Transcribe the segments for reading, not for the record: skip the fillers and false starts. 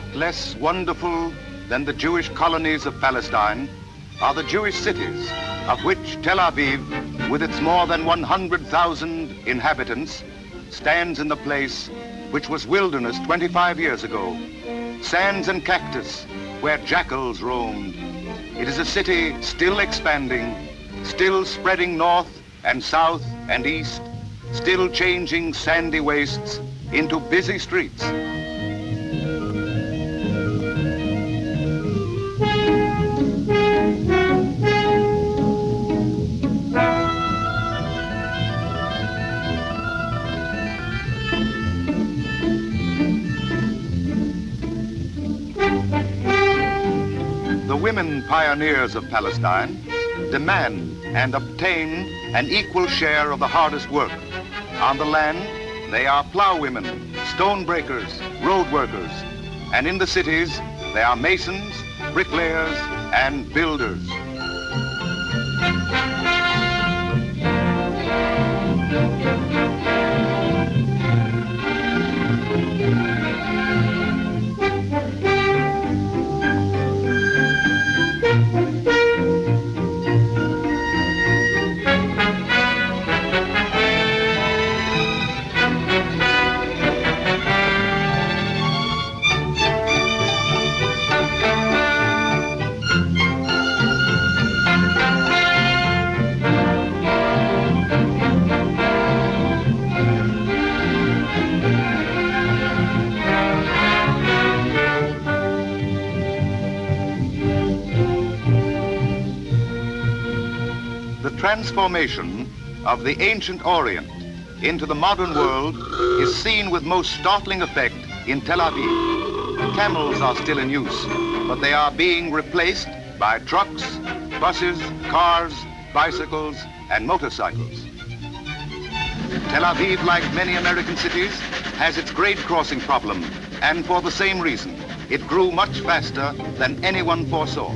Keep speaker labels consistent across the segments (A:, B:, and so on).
A: Not less wonderful than the Jewish colonies of Palestine are the Jewish cities, of which Tel Aviv, with its more than 100,000 inhabitants, stands in the place which was wilderness 25 years ago, sands and cactus where jackals roamed. It is a city still expanding, still spreading north and south and east, still changing sandy wastes into busy streets. The women pioneers of Palestine demand and obtain an equal share of the hardest work. On the land, they are plowwomen, stone breakers, road workers, and in the cities, they are masons, bricklayers, and builders. Transformation of the ancient Orient into the modern world is seen with most startling effect in Tel Aviv. Camels are still in use, but they are being replaced by trucks, buses, cars, bicycles, and motorcycles. Tel Aviv, like many American cities, has its grade crossing problem, and for the same reason, it grew much faster than anyone foresaw.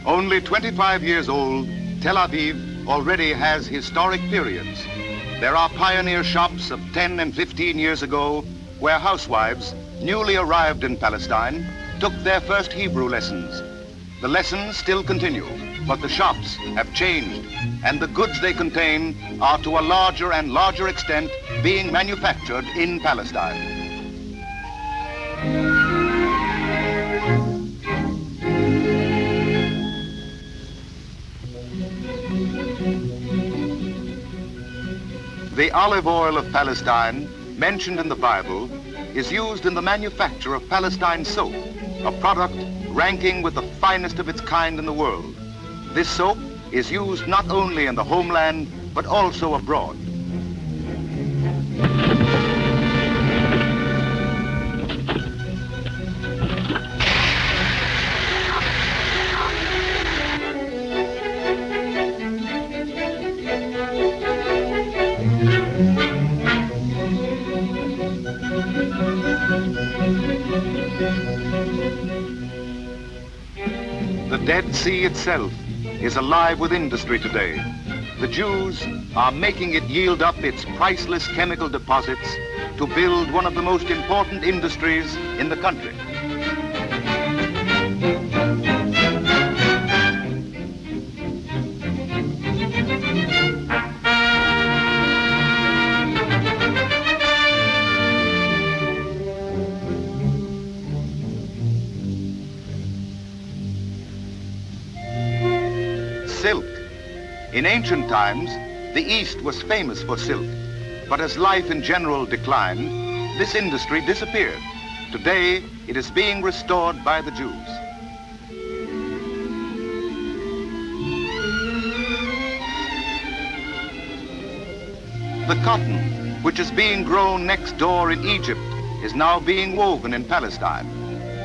A: Only 25 years old, Tel Aviv already has historic periods. There are pioneer shops of 10 and 15 years ago where housewives, newly arrived in Palestine, took their first Hebrew lessons. The lessons still continue, but the shops have changed, and the goods they contain are to a larger and larger extent being manufactured in Palestine. The olive oil of Palestine, mentioned in the Bible, is used in the manufacture of Palestine soap, a product ranking with the finest of its kind in the world. This soap is used not only in the homeland, but also abroad. The Dead Sea itself is alive with industry today. The Jews are making it yield up its priceless chemical deposits to build one of the most important industries in the country. Silk. In ancient times, The East was famous for silk, but as life in general declined, this industry disappeared. Today, it is being restored by the Jews. The cotton, which is being grown next door in Egypt, is now being woven in Palestine.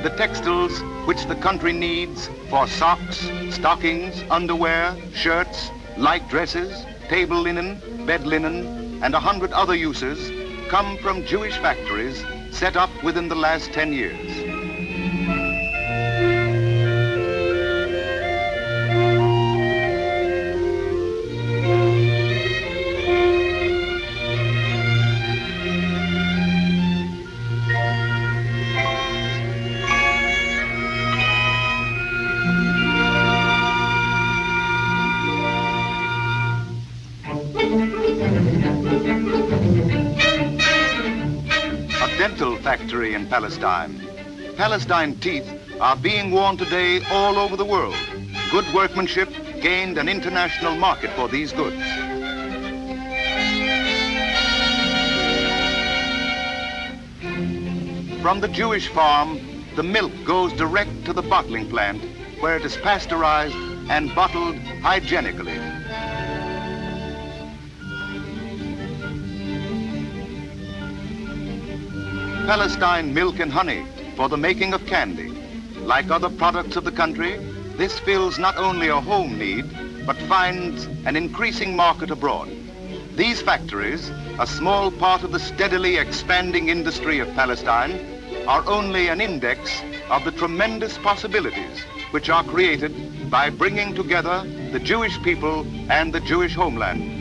A: The textiles which the country needs for socks, stockings, underwear, shirts, light dresses, table linen, bed linen, and 100 other uses come from Jewish factories set up within the last 10 years. Factory in Palestine. Palestine teeth are being worn today all over the world. Good workmanship gained an international market for these goods. From the Jewish farm, the milk goes direct to the bottling plant where it is pasteurized and bottled hygienically. Palestine milk and honey for the making of candy. Like other products of the country, this fills not only a home need, but finds an increasing market abroad. These factories, a small part of the steadily expanding industry of Palestine, are only an index of the tremendous possibilities which are created by bringing together the Jewish people and the Jewish homeland.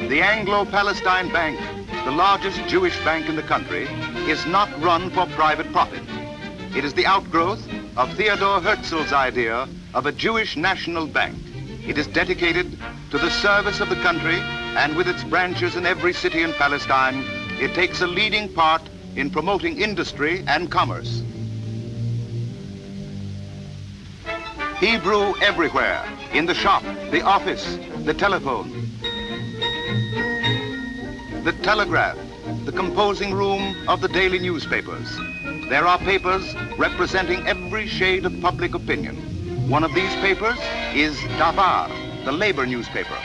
A: The Anglo-Palestine Bank, the largest Jewish bank in the country, is not run for private profit. It is the outgrowth of Theodor Herzl's idea of a Jewish national bank. It is dedicated to the service of the country, and with its branches in every city in Palestine, it takes a leading part in promoting industry and commerce. Hebrew everywhere, in the shop, the office, the telephone, the telegraph, the composing room of the daily newspapers. There are papers representing every shade of public opinion. One of these papers is Davar, the labor newspaper.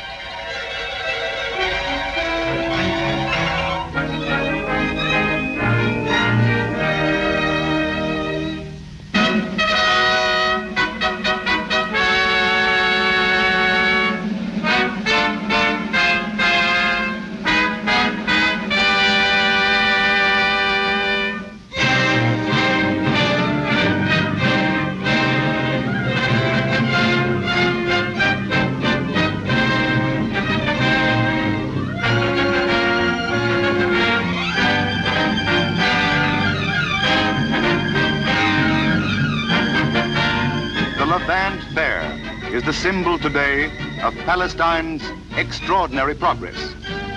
A: Is the symbol today of Palestine's extraordinary progress.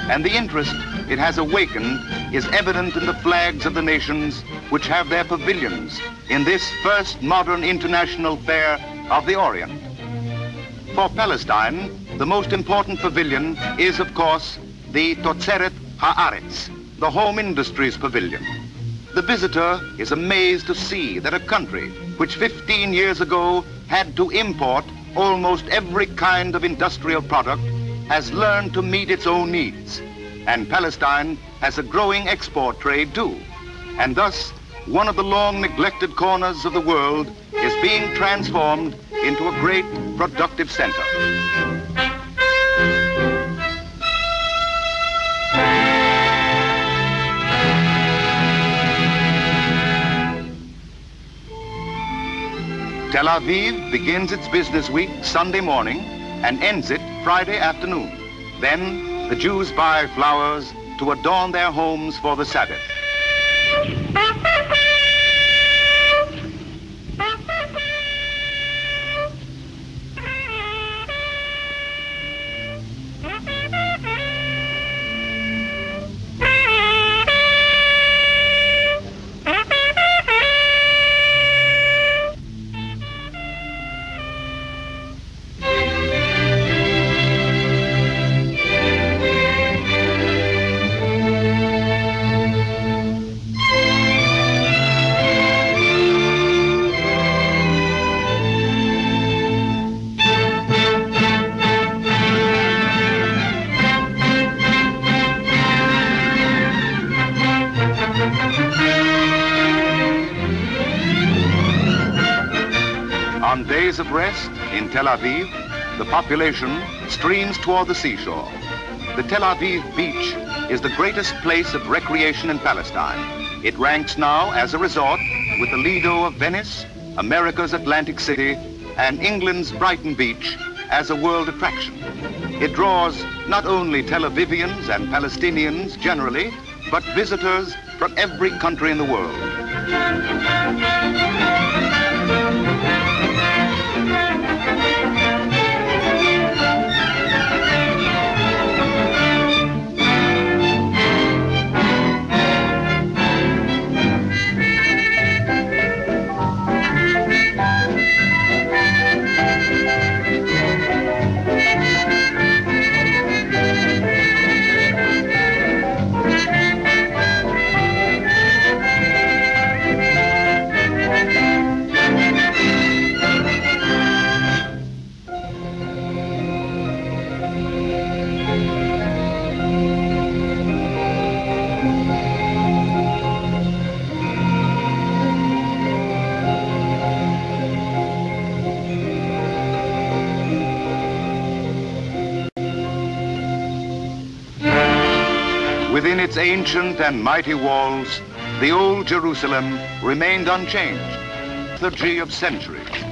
A: And the interest it has awakened is evident in the flags of the nations which have their pavilions in this first modern international fair of the Orient. For Palestine, the most important pavilion is, of course, the Totzeret Haaretz, the home industries pavilion. The visitor is amazed to see that a country which 15 years ago had to import almost every kind of industrial product has learned to meet its own needs. And Palestine has a growing export trade too. And thus, one of the long neglected corners of the world is being transformed into a great productive center. Tel Aviv begins its business week Sunday morning and ends it Friday afternoon. Then the Jews buy flowers to adorn their homes for the Sabbath. On days of rest in Tel Aviv, the population streams toward the seashore. The Tel Aviv beach is the greatest place of recreation in Palestine. It ranks now as a resort with the Lido of Venice, America's Atlantic City, and England's Brighton Beach as a world attraction. It draws not only Tel Avivians and Palestinians generally, but visitors from every country in the world. Within its ancient and mighty walls, the old Jerusalem remained unchanged, the liturgy of centuries.